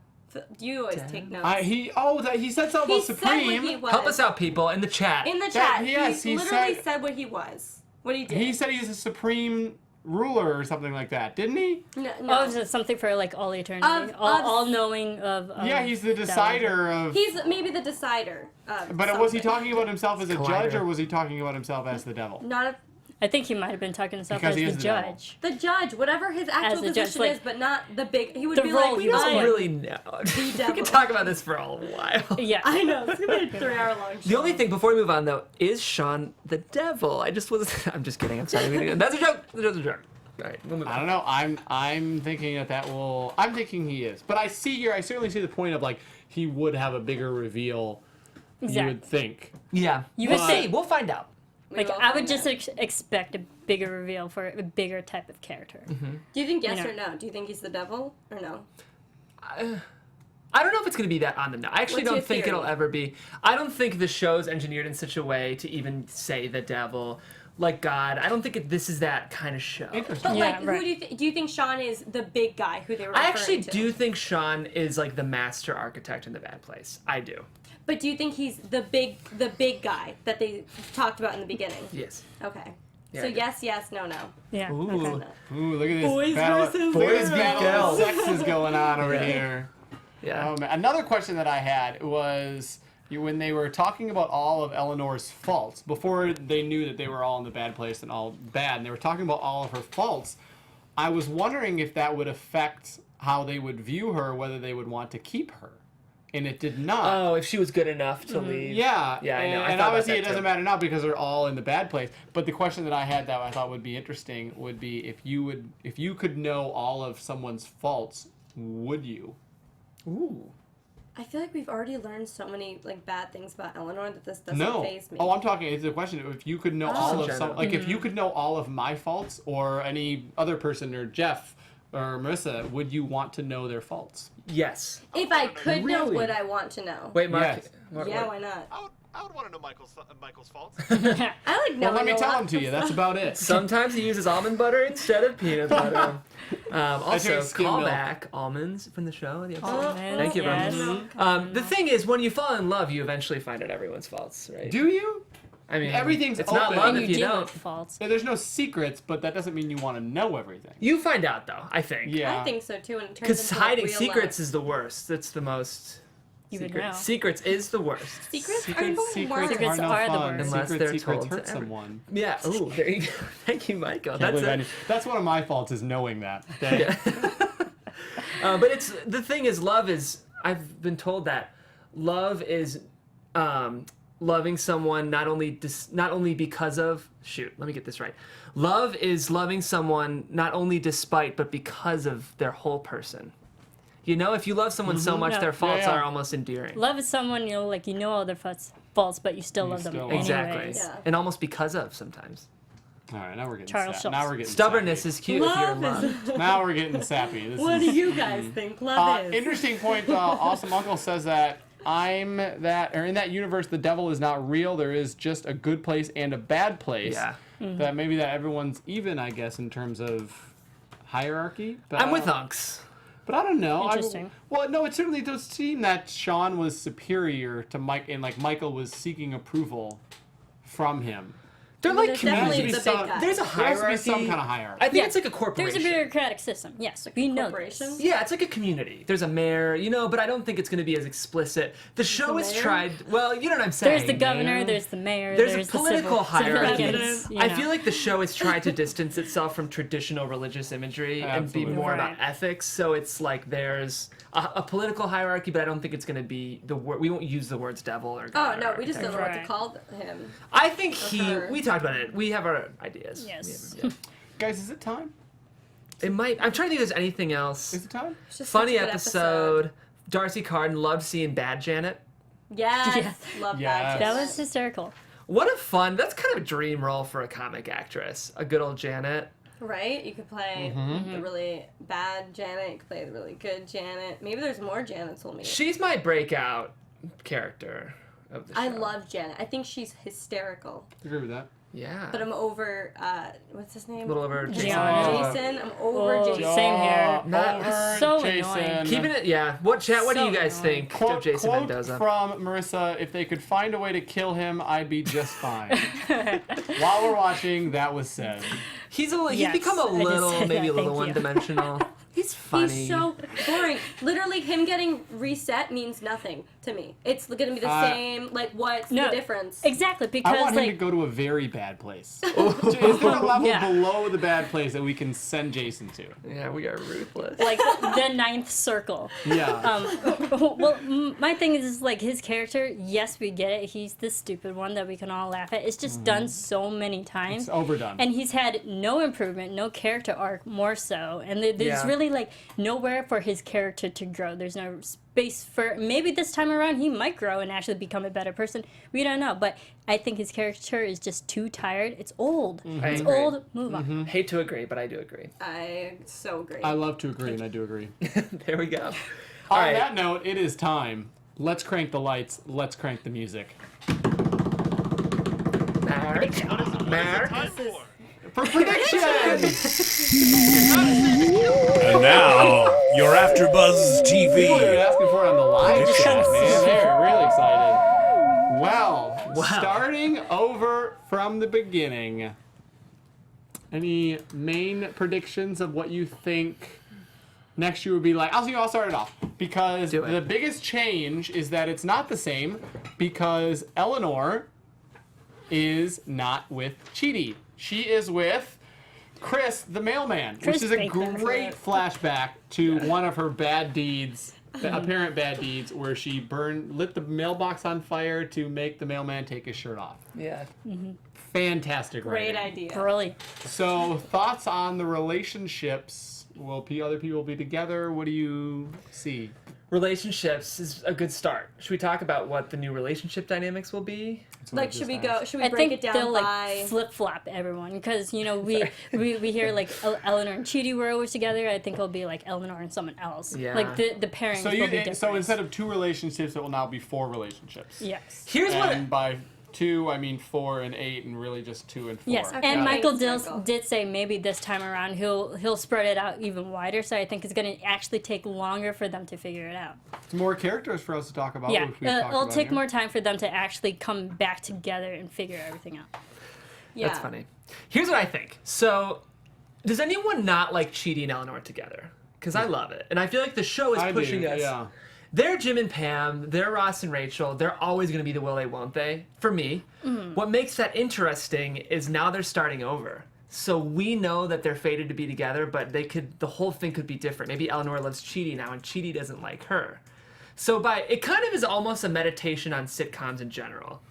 You always take notes. He said something He about said Supreme. what he was. Help us out, people, in the chat. In the chat, yes, he he literally said- said what he was. What he did. He said he's a supreme ruler or something like that, didn't he? No. Oh, is it something for like all eternity? All knowing of. Yeah, he's the decider of. He's maybe the decider. But was he talking about himself as a judge, Collider. or was he talking about himself as the devil? Not a, I think he might have been talking to himself Because as he the is the devil. judge. the judge, whatever his actual the judge, position like, is, but not the big. He would the be role like, he was I playing. "I'm really know. We devil." can talk about this for a while. Yeah. I know. It's gonna be a 3-hour long show. The only thing before we move on though is Sean the devil. I just was. I'm just kidding. I'm sorry. That's a joke. That's a joke. All right, we'll move on. I don't know. I'm thinking that will. I'm thinking he is, but I certainly see the point of like he would have a bigger reveal. Exactly. You would think. Yeah, You we'll would see. think- We'll find out. We Like will I would find just out. expect a bigger reveal for a bigger type of character. Do you think yes know. or no? Do you think he's the devil or no? I don't know if it's going to be that on the nose. I actually What's your don't think theory? it'll ever be. I don't think the show's engineered in such a way to even say the devil, like God. I don't think this is that kind of show. Interesting. But Yeah, like, right. who do you think Sean is the big guy who they were? I referring actually to? do think Sean is like the master architect in The Bad Place. I do. But do you think he's the big guy that they talked about in the beginning? Yes. Okay. Yeah, So I do. yes, no. Yeah. Ooh. Okay. Ooh, look at this Boys battle. versus Boys girls. battle of sexes going on over here. Yeah. Oh, man. Another question that I had was when they were talking about all of Eleanor's faults, before they knew that they were all in the bad place and all bad, and they were talking about all of her faults, I was wondering if that would affect how they would view her, whether they would want to keep her. And it did not. Oh, if she was good enough to leave. Yeah, Yeah, I know. I And thought about obviously that it doesn't too. matter now because they're all in the bad place. But the question that I had that I thought would be interesting would be if you could know all of someone's faults, would you? Ooh. I feel like we've already learned so many like bad things about Eleanor that this doesn't No. faze me. Oh, I'm talking. It's a question. If you could know all of general. if you could know all of my faults or any other person or Jeff or Marissa, would you want to know their faults? Yes. If I could know, Really? would I want to know? Wait, Mark. Yes. Yeah, why not? I would want to know Michael's faults. I like knowing. Well, let me a tell lot them to of you. That's stuff. about it. Sometimes he uses almond butter instead of peanut butter. Also, drink skim milk. callback almonds from the show. The episode. Almonds, Thank you, yes. Brendan. The thing is, when you fall in love, you eventually find out everyone's faults, right? Do you? I mean, Everything's it's not open. love And if you you deal don't. with faults. Yeah, there's no secrets, but that doesn't mean you want to know everything. You find out though. I think. Yeah. I think so too. And it turns Because into, like, hiding real secrets love. is the worst. That's the most. You would secret- know. Secrets is the worst. Secrets are Secrets, the secrets, worst. Secrets are no are the fun. worst. Unless Secrets, they're secrets told to hurt everyone. someone. Yeah. Ooh, there you go. Thank you, Michael. Can't That's believe I it. knew- That's one of my faults is knowing that. Okay? But it's the thing is, love is. I've been told that love is loving someone not only because of let me get this right. Love is loving someone not only despite but because of their whole person. You know, if you love someone so much, Yeah. their faults Yeah, yeah. are almost endearing. Love is someone, you know, like you know all their faults, but you still love them still love anyways. them. Exactly. Yeah. And almost because of sometimes. All right, now we're getting Charles sap- Schultz. Now we're getting Stubbornness sappy. is cute if you're in Love love. is. Now we're getting sappy. This What is, do you guys think love is? Interesting point. Awesome Uncle says that in that universe, the devil is not real. There is just a good place and a bad place. Yeah. That maybe that everyone's even, I guess, in terms of hierarchy. But I'm I with don't- Unks. But I don't know. Interesting. Well, no, it certainly does seem that Sean was superior to Mike, and like Michael was seeking approval from him. They're But like there's definitely communities. the big guy. There's a There has to be hierarchy. some kind of hierarchy. I think Yeah. it's like a There's corporation. a bureaucratic system. Yes, we know this. Corporation? Yeah, it's like a community. There's a mayor, you know, but I don't think it's going to be as explicit. The show the has mayor? tried. Well, you know what I'm saying. There's the governor, mayor. there's the mayor, There's there's a the political hierarchy. civilians, you I know. feel like the show has tried to distance itself from traditional religious imagery and be Absolutely. more about Right. ethics. So it's like there's a political hierarchy, but I don't think it's going to be the word. We won't use the words devil or Oh God. no, or we just don't know architect. what to call him. I think her. we talked about it. We have our ideas. Yes. Yeah. Guys, is it time? It might. I'm trying to think if there's anything else. Is it time? It's just Funny such a good episode. Darcy Carden loved seeing Bad Janet. Yes, Yes. love Yes. that. That was hysterical. What a fun. That's kind of a dream role for a comic actress. A good old Janet. Right? You could play the really bad Janet. You could play the really good Janet. Maybe there's more Janets we'll meet. She's my breakout character of the show. I love Janet. I think she's hysterical. I agree with that. Yeah. But I'm over, what's his name? A little over Jason. Jason. I'm over Jason. Same here. Not so Jason. annoying. Keeping it, yeah. What do So you guys annoying. think Quote, of Jason quote Mendoza? from Marisa, if they could find a way to kill him, I'd be just fine. While we're watching, that was said. He's Yes, become a I just little, said maybe a that, little thank you. one-dimensional. He's funny. He's so boring. Literally, him getting reset means nothing to me. It's gonna be the same. Like, what's No, the difference? Exactly, I because want him to like go to a very bad place. Is there a level Yeah. below the bad place that we can send Jason to? Yeah, we are ruthless. like the ninth circle. Yeah. Well, my thing is like his character. Yes, we get it. He's the stupid one that we can all laugh at. It's just done so many times. It's overdone. And he's had no improvement, no character arc, more so. And there's Yeah. really like nowhere for his character to grow. There's no space for maybe this time around he might grow and actually become a better person. We don't know, but I think his character is just too tired. It's old. I It's agree. old. Move on. Hate to agree, but I do agree. I so agree. I love to agree, and I do agree. There we go. On right. that note, it is time. Let's crank the lights. Let's crank the music. Mark. What is it time for? For predictions! And now, your AfterBuzz People are TV. asking for it on the live Predictions. chat, man. They're really excited. Well, starting over from the beginning. Any main predictions of what you think next year would be like? I'll start it off. Because Do it. the biggest change is that it's not the same because Eleanor is not with Chidi. She is with Chris, the mailman, Chris which is a Bateman for great it. flashback to one of her bad deeds, apparent bad deeds, where she lit the mailbox on fire to make the mailman take his shirt off. Yeah. Fantastic Great writing. idea. Brilliant. So, thoughts on the relationships? Will other people be together? What do you see? Relationships is a good start. Should we talk about what the new relationship dynamics will be? Like, should we I break think it down they'll by? like flip flop everyone because you know we hear like Eleanor and Chidi were always together. I think it'll be like Eleanor and someone else. Yeah. Like the pairings So will be different. so instead of 2 relationships, it will now be 4 relationships. Yes. Here's And by 2, I mean 4 and 8, and really just 2 and 4. Yes, Okay. and Michael Thanks, Michael. did say maybe this time around he'll spread it out even wider. So I think it's going to actually take longer for them to figure it out. It's more characters for us to talk about. Yeah, which we've talked it'll about take here. more time for them to actually come back together and figure everything out. Yeah. That's funny. Here's what I think. So, does anyone not like Chidi and Eleanor together? Because I love it. And I feel like the show is I pushing do, us. yeah. They're Jim and Pam, they're Ross and Rachel, they're always going to be the will they, won't they, for me. What makes that interesting is now they're starting over. So we know that they're fated to be together, but the whole thing could be different. Maybe Eleanor loves Chidi now and Chidi doesn't like her. So it kind of is almost a meditation on sitcoms in general.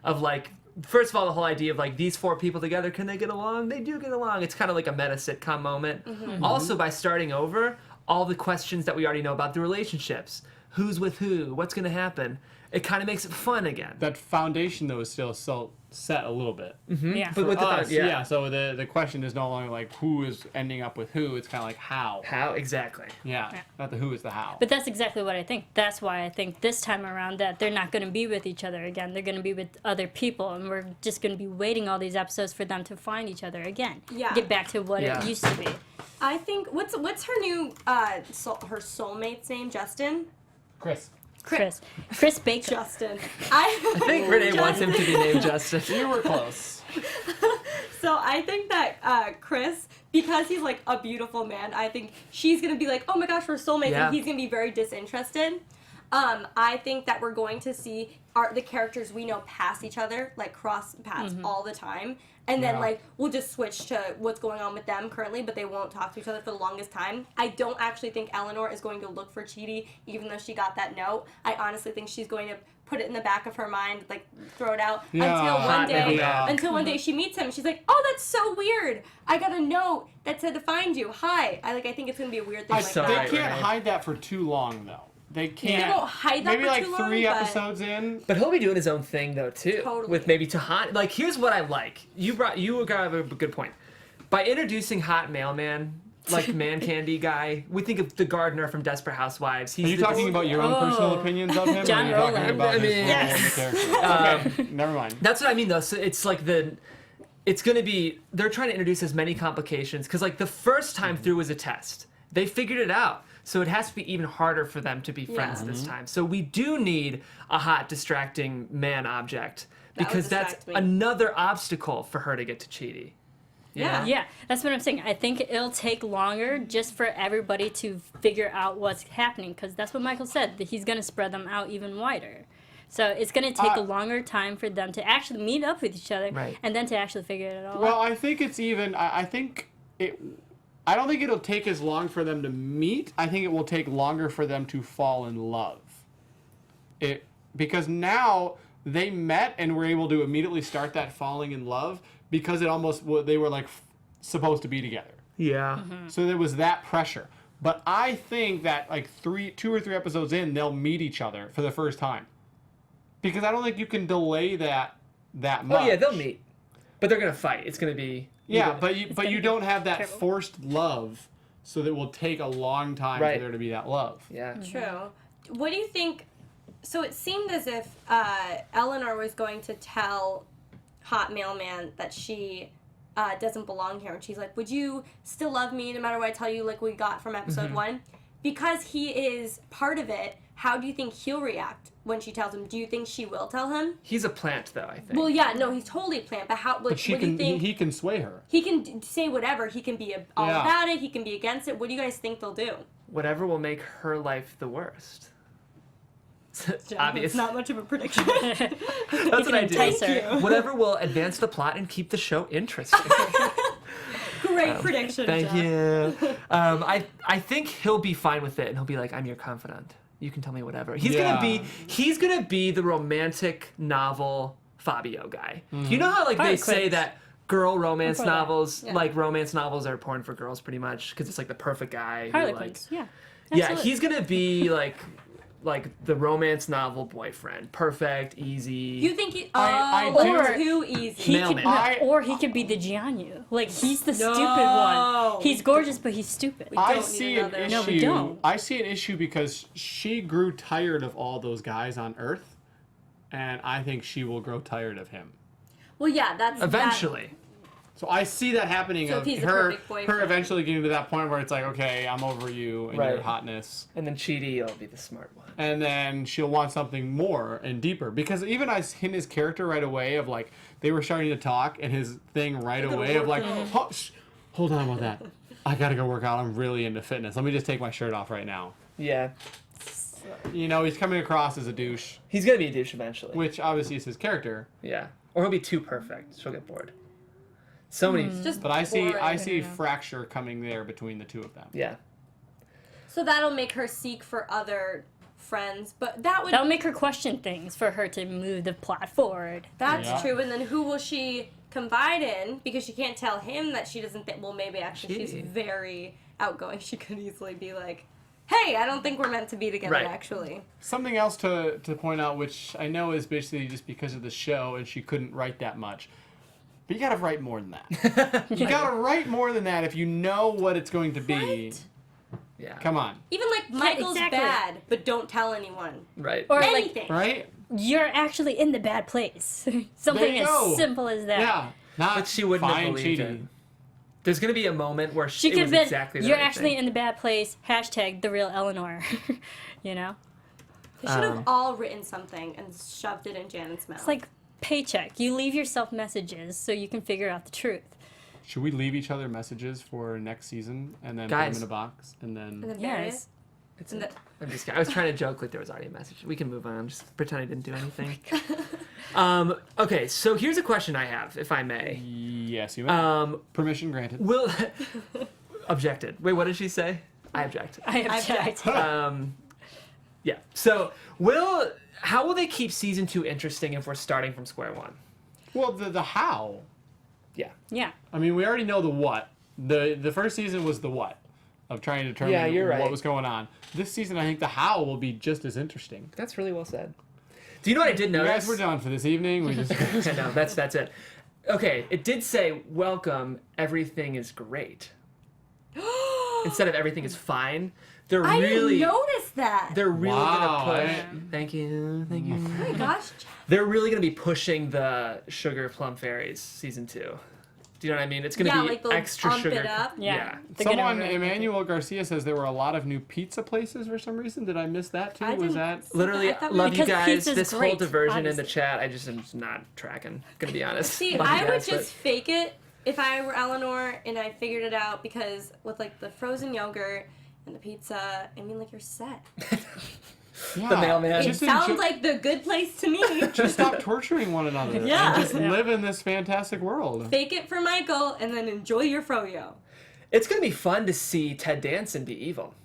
Of like, first of all, the whole idea of like these 4 people together, can they get along? They do get along. It's kind of like a meta sitcom moment. Also, by starting over, all the questions that we already know about the relationships. Who's with who? What's going to happen? It kind of makes it fun again. That foundation, though, is still set a little bit. Yeah. But with the Us, yeah. yeah. So the question is no longer like who is ending up with who. It's kind of like how. How exactly? Yeah. Not the who is the how. But that's exactly what I think. That's why I think this time around that they're not going to be with each other again. They're going to be with other people, and we're just going to be waiting all these episodes for them to find each other again. Yeah. Get back to what Yeah. it used to be. I think what's her new her soulmate's name? Justin. Chris. Chris Baker. Justin. I think Renee wants him to be named Justin. You were close. So I think that Chris, because he's like a beautiful man, I think she's gonna be like, oh my gosh, we're soulmates, Yeah. and he's gonna be very disinterested. I think that we're going to see the characters we know pass each other, like cross paths all the time. And then, Yeah. like, we'll just switch to what's going on with them currently, but they won't talk to each other for the longest time. I don't actually think Eleanor is going to look for Chidi, even though she got that note. I honestly think she's going to put it in the back of her mind, like, throw it out Yeah. until one Hot day, yeah. until one day she meets him. She's like, oh, that's so weird. I got a note that said to find you. Hi. I think it's going to be a weird thing like so that. They right, can't Renee. hide that for too long, though. They can't. They won't hide that Maybe for like too long, 3 but- episodes in. But he'll be doing his own thing though too. Totally. With maybe Tahan. Like here's what I like. You got a good point. By introducing hot mailman, like man candy guy, we think of the gardener from Desperate Housewives. He's Are you talking about your own personal opinions of him? John or are you talking Rowland. about I his mean, role in the character? Okay, never mind. That's what I mean though. So it's like it's going to be, they're trying to introduce as many complications because like the first time through was a test. They figured it out. So it has to be even harder for them to be friends this time. So we do need a hot, distracting man object because that's another obstacle for her to get to Chidi. Yeah, that's what I'm saying. I think it'll take longer just for everybody to figure out what's happening because that's what Michael said, that he's going to spread them out even wider. So it's going to take a longer time for them to actually meet up with each other and then to actually figure it all out. Well, I think it's even, I don't think it'll take as long for them to meet. I think it will take longer for them to fall in love. Because now they met and were able to immediately start that falling in love because they were like supposed to be together. Yeah. So there was that pressure. But I think that like 2 or 3 episodes in, they'll meet each other for the first time. Because I don't think you can delay that much. Oh yeah, they'll meet. But they're going to fight. It's going to be... Yeah, but you don't have that forced love, so that it will take a long time for there to be that love. Yeah. True. What do you think? So it seemed as if Eleanor was going to tell Hot Mailman that she doesn't belong here, and she's like, "Would you still love me no matter what I tell you?" Like we got from episode 1, because he is part of it. How do you think he'll react when she tells him? Do you think she will tell him? He's a plant, though, I think. Well, yeah, no, he's totally a plant. But how? Like, But what do you think? he can sway her. He can say whatever. He can be all about it. He can be against it. What do you guys think they'll do? Whatever will make her life the worst. Obvious. It's not much of a prediction. That's what I do. Whatever will advance the plot and keep the show interesting. Great prediction. Thank Jeff. you. I think he'll be fine with it, and he'll be like, "I'm your confidant. You can tell me whatever." He's gonna be the romantic novel Fabio guy. You know how like they say that girl romance novels, like romance novels are porn for girls, pretty much, because it's like the perfect guy. Harlequins, yeah. Yeah, he's gonna be like the romance novel boyfriend, perfect, easy. You think he? I too easy. Or he could be the Jianyu. Like, he's the stupid one. He's gorgeous, but he's stupid. I see an issue. No, we don't. I see an issue because she grew tired of all those guys on Earth, and I think she will grow tired of him. Well, yeah, that's eventually. So I see that happening. So of he's the her perfect boyfriend. eventually getting to that point where it's like, okay, I'm over you and your hotness. And then Chidi will be the smart one. And then she'll want something more and deeper. Because even in his character right away of like, they were starting to talk and his thing right away of like, hold on about that. I gotta go work out. I'm really into fitness. Let me just take my shirt off right now. Yeah. You know, he's coming across as a douche. He's gonna be a douche eventually. Which obviously is his character. Yeah. Or he'll be too perfect. She'll get bored. So many. But I see fracture coming there between the two of them. Yeah. So that'll make her seek for other friends, but that'll make her question things for her to move the plot forward. That's true. And then who will she confide in? Because she can't tell him that she doesn't think. Well, maybe actually she's very outgoing. She could easily be like, "Hey, I don't think we're meant to be together." Actually. Something else to point out, which I know is basically just because of the show, and she couldn't write that much. But you gotta write more than that. You gotta write more than that if you know what it's going to be. Right? Yeah. Come on. Even like Michael's bad, but don't tell anyone. Right. Or anything. Right? You're actually in the bad place. Something as simple as that. Yeah. But she wouldn't have believed it. There's gonna be a moment where she could have been exactly the you're right actually thing. in the bad place. # the real Eleanor. You know? They should have all written something and shoved it in Janet's mouth. It's like paycheck. You leave yourself messages so you can figure out the truth. Should we leave each other messages for next season and then put them in a box and then? Yes. I'm just kidding. I was trying to joke like there was already a message. We can move on. Just pretend I didn't do anything. Okay, so here's a question I have, if I may. Yes, you may. Permission granted. Will objected. Wait, what did she say? I object. I object. Yeah. So how will they keep season 2 interesting if we're starting from square one? Well, the how. Yeah. Yeah. I mean, we already know the what. The first season was the what of trying to determine what was going on. This season, I think the how will be just as interesting. That's really well said. Do you know what I did notice? You guys, we're done for this evening. We just no, that's it. Okay, it did say welcome. Everything is great. Instead of everything is fine. I didn't notice that. They're really gonna push. Thank you. Oh my gosh. They're really gonna be pushing the Sugar Plum Fairies season 2. Do you know what I mean? It's gonna Yeah, be like they'll extra pump sugar. it up. Yeah. They're gonna Someone, really make it. Emmanuel Garcia says there were a lot of new pizza places for some reason. Did I miss that too? I Was didn't that? see Literally, that. I thought we- love you Because guys. pizza's This whole great, diversion in the obviously. chat, I just am just not tracking. Gonna be honest. See, Love you I would guys, but- just fake it if I were Eleanor and I figured it out because with like the frozen yogurt and the pizza, I mean, like you're set. Yeah. The mailman. It Just sounds enjoy- like the good place to me. Just stop torturing one another. Yeah. And just live in this fantastic world. Fake it for Michael and then enjoy your froyo. It's gonna be fun to see Ted Danson be evil.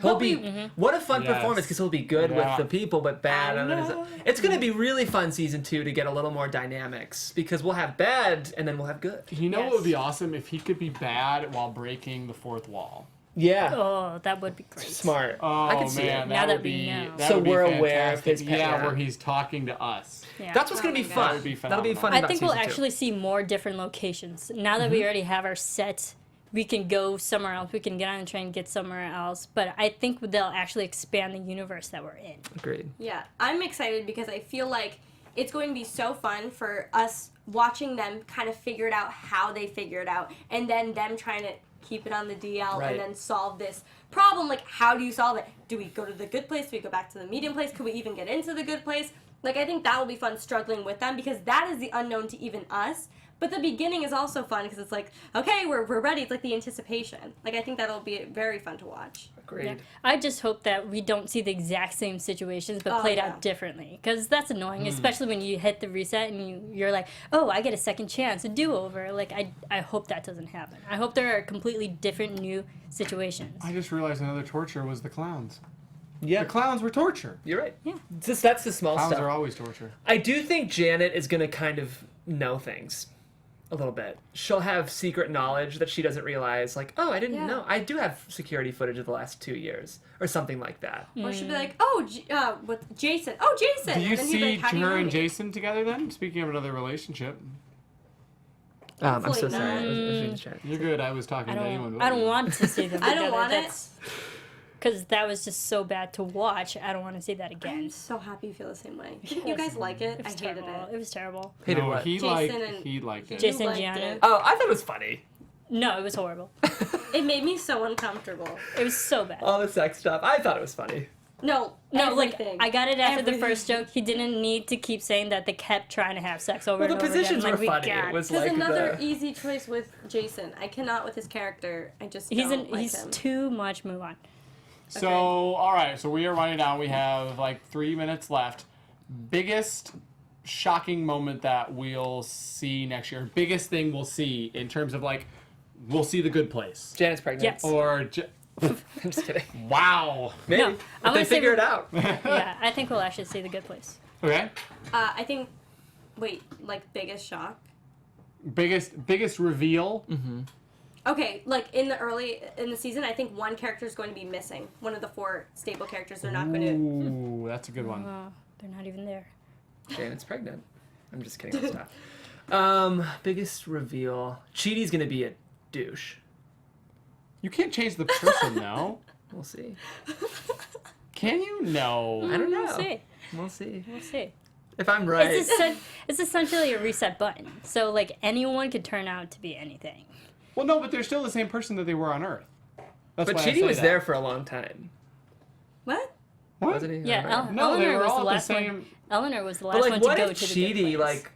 He'll But be we- what a fun Yes. performance because he'll be good Yeah. with the people but bad. I And then know. it's gonna be really fun season 2 to get a little more dynamics because we'll have bad and then we'll have good. You know Yes. what would be awesome if he could be bad while breaking the fourth wall. Yeah, Oh, that would be great. smart. Oh I can see man, it. Now that that would we be. know. That So would be we're aware of fantastic. his Yeah, yeah. where he's talking to us. Yeah. That's what's Oh gonna my be God. fun. That would be That'll be fun. phenomenal. I about think we'll season 2. actually see more different locations. Now that we already have our set, we can go somewhere else. We can get on the train, get somewhere else. But I think they'll actually expand the universe that we're in. Agreed. Yeah, I'm excited because I feel like it's going to be so fun for us watching them kind of figure it out how they figure it out and then them trying to keep it on the DL Right. and then solve this problem. Like, how do you solve it? Do we go to the good place? Do we go back to the medium place? Could we even get into the good place? Like, I think that will be fun struggling with them because that is the unknown to even us. But the beginning is also fun because it's like, okay, we're ready. It's like the anticipation. Like, I think that'll be very fun to watch. Agreed. Yeah. I just hope that we don't see the exact same situations but Oh, played yeah. out differently because that's annoying, especially when you hit the reset and you're like, oh, I get a second chance, a do-over. Like, I hope that doesn't happen. I hope there are completely different new situations. I just realized another torture was the clowns. Yeah, The clowns were torture. you're right. Yeah. That's the small Clowns stuff. are always torture. I do think Janet is gonna kind of know things a little bit. She'll have secret knowledge that she doesn't realize. Like, oh, I didn't Yeah. know. I do have security footage of the last 2 years or something like that. Or she'd be like, oh, with Jason. Oh, Jason. Do you and then he'd be see like, how do you her know and me? Jason together then? Speaking of another relationship. I'm so Hopefully sorry. not. I was reading the chat. You're good. I was talking I to anyone. don't. but I don't you. want to see them. I don't want it. Because that was just so bad to watch. I don't want to see that again. I'm so happy you feel the same way. Didn't you guys like it? It I was hated terrible. it. It was terrible. Hated No, what? he Jason liked. and- He liked it. Jason You liked Gianna. it. Oh, I thought it was funny. No, it was horrible. It made me so uncomfortable. It was so bad. All the sex stuff. I thought it was funny. No, No, everything. like I got it after the Everything. first joke. He didn't need to keep saying that they kept trying to have sex over Well, and the over positions again. were Like, we funny. got It was There's like another the... easy choice with Jason. I cannot with his character. I just He's don't like he's him. too much. Move on. So, all right. So we are running down. We have like 3 minutes left. Biggest shocking moment that we'll see next year. Biggest thing we'll see in terms of like, we'll see the good place. Janet's pregnant. Yes. Or, I'm just kidding. wow. Maybe. No, If I they wanna say figure we- it out. Yeah, I think we'll actually see the good place. Okay. I think. Wait, like biggest shock. Biggest reveal. Okay, like in the season, I think one character is going to be missing. One of the 4 stable characters. They're not going to. Ooh, that's a good one. They're not even there. Janet's pregnant. I'm just kidding. Stop. Biggest reveal. Chidi's gonna be a douche. You can't change the person though. We'll see. Can you? No. I don't know. We'll see. We'll see. We'll see. If I'm right. It's essentially a reset button. So like anyone could turn out to be anything. Well, no, but they're still the same person that they were on Earth. That's But why I Chidi say was that. there for a long time. What? What? Wasn't he? Yeah, Right. No, they Eleanor were was all the at the last same. one. Eleanor was the last But like, one what to go if to the good Chidi place. like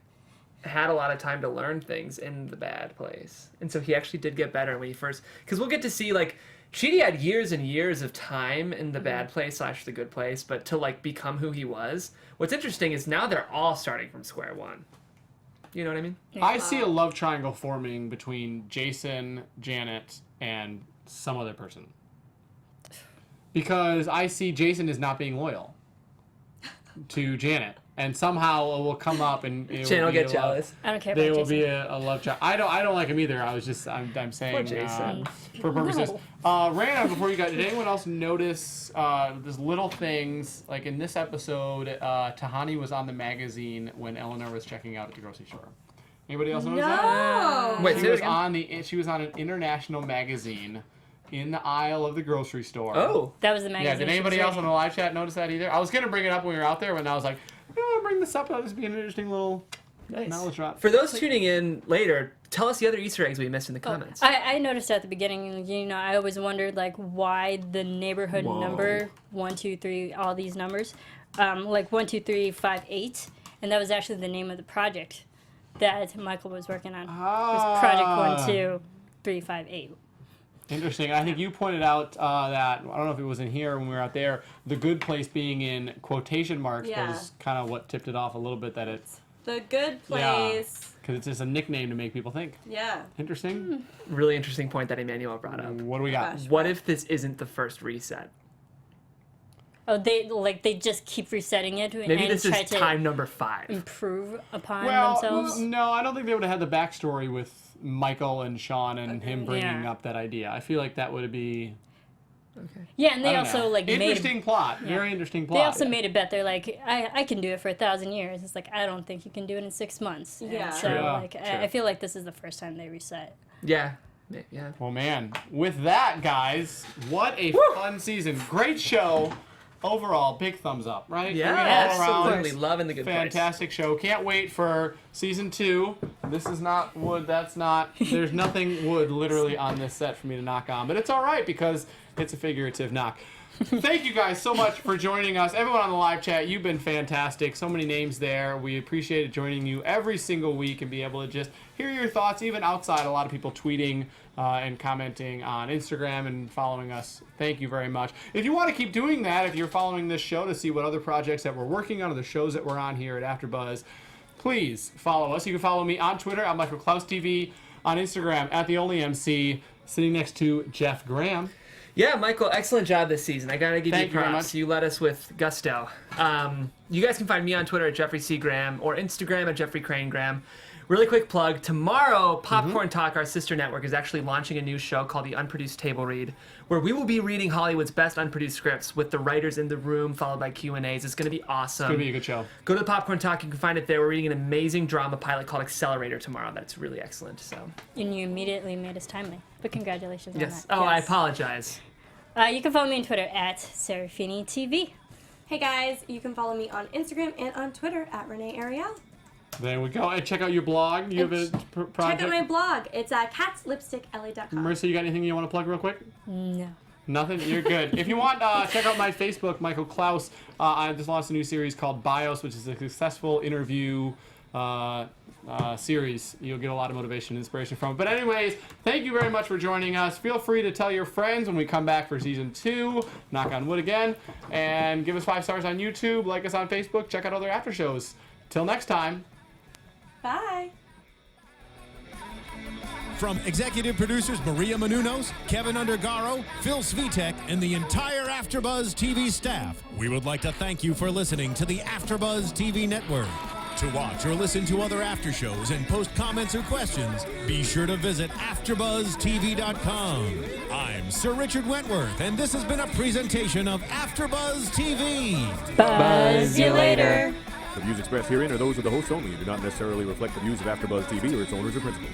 had a lot of time to learn things in the bad place, and so he actually did get better when he first? Because we'll get to see like Chidi had years and years of time in the bad place / the good place, but to like become who he was. What's interesting is now they're all starting from square one. You know what I mean? I see a love triangle forming between Jason, Janet, and some other person. Because I see Jason is not being loyal to Janet, and somehow it will come up and it Janet will will get be a love- jealous. I don't care They about will Jason. be a love child. I don't like him either. I'm saying Poor Jason. for purposes. No. Rana, before you got, did anyone else notice these little things like in this episode? Tahani was on the magazine when Eleanor was checking out at the grocery store. Anybody else notice that? No. Wait, She say it was again? on the. She was on an international magazine in the aisle of the grocery store. Oh, That was the magazine. Yeah, did she anybody was else on reading. the live chat notice that either? I was going to bring it up when we were out there, when I was like, oh, I'll bring this up. That'll just be an interesting little Nice. Knowledge drop. For those tuning in later, tell us the other Easter eggs we missed in the comments. I noticed at the beginning, you know, I always wondered like why the neighborhood number 1, 2, 3, all these numbers, like 1, 2, 3, 5, 8, and that was actually the name of the project that Michael was working on. It was Project 1, 2, 3, 5, 8. Interesting. I think you pointed out that, I don't know if it was in here when we were out there, the good place being in quotation marks was kind of what tipped it off a little bit that it's... The good place. Because it's just a nickname to make people think. Yeah. Interesting. Really interesting point that Emmanuel brought up. What do we got? What if this isn't the first reset? Oh, they just keep resetting it Maybe and this try is to time number 5. improve upon Well, themselves. no, I don't think they would have had the backstory with Michael and Sean and him bringing Yeah. up that idea. I feel like that would be... Yeah, and they I don't also know. like interesting made. plot. Very interesting plot. They also made a bet. They're like, I can do it for 1,000 years. It's like I don't think you can do it in 6 months. And Yeah. so True. like True. I feel like this is the first time they reset. Yeah. Yeah. Well, man, with that, guys, what a fun season. Great show. Overall, big thumbs up, right? Yeah, All around, absolutely. Loving the good place. fantastic show. Can't wait for season 2. This is not wood. That's not. There's nothing wood literally on this set for me to knock on, but it's all right because it's a figurative knock. Thank you guys so much for joining us. Everyone on the live chat, you've been fantastic. So many names there. We appreciate joining you every single week and be able to just hear your thoughts, even outside. A lot of people tweeting and commenting on Instagram and following us. Thank you very much. If you want to keep doing that, if you're following this show to see what other projects that we're working on or the shows that we're on here at AfterBuzz, please follow us. You can follow me on Twitter at Michael Clouse TV, on Instagram at The Only MC, sitting next to Jeff Graham. Yeah, Michael, excellent job this season. I gotta give Thank you you very props. much. You led us with gusto. You guys can find me on Twitter at Jeffrey C. Graham or Instagram at Jeffrey Crane Graham. Really quick plug, tomorrow Popcorn Talk, our sister network, is actually launching a new show called The Unproduced Table Read, where we will be reading Hollywood's best unproduced scripts with the writers in the room, followed by Q&As. It's going to be awesome. It's going to be a good show. Go to the Popcorn Talk. You can find it there. We're reading an amazing drama pilot called Accelerator tomorrow. That's really excellent. So. And you immediately made us timely. But congratulations Yes. on that. Oh, I apologize. You can follow me on Twitter at Serafini TV. Hey guys, you can follow me on Instagram and on Twitter at Renee Ariel. There we go. And check out your blog. You have a project. Check out my blog. It's catslipstickla.com. Marisa, you got anything you want to plug real quick? No. Nothing? You're good. If you want, check out my Facebook, Michael Clouse. I just launched a new series called BIOS, which is a successful interview series. You'll get a lot of motivation and inspiration from it. But anyways, thank you very much for joining us. Feel free to tell your friends when we come back for season 2. Knock on wood again. And give us 5 stars on YouTube. Like us on Facebook. Check out other after shows. Till next time. Bye. From executive producers Maria Menounos, Kevin Undergaro, Phil Svitek, and the entire AfterBuzz TV staff, we would like to thank you for listening to the AfterBuzz TV network. To watch or listen to other after shows and post comments or questions, be sure to visit AfterBuzzTV.com. I'm Sir Richard Wentworth, and this has been a presentation of AfterBuzz TV. Buzz you later. The views expressed herein are those of the hosts only and do not necessarily reflect the views of AfterBuzz TV or its owners or principals.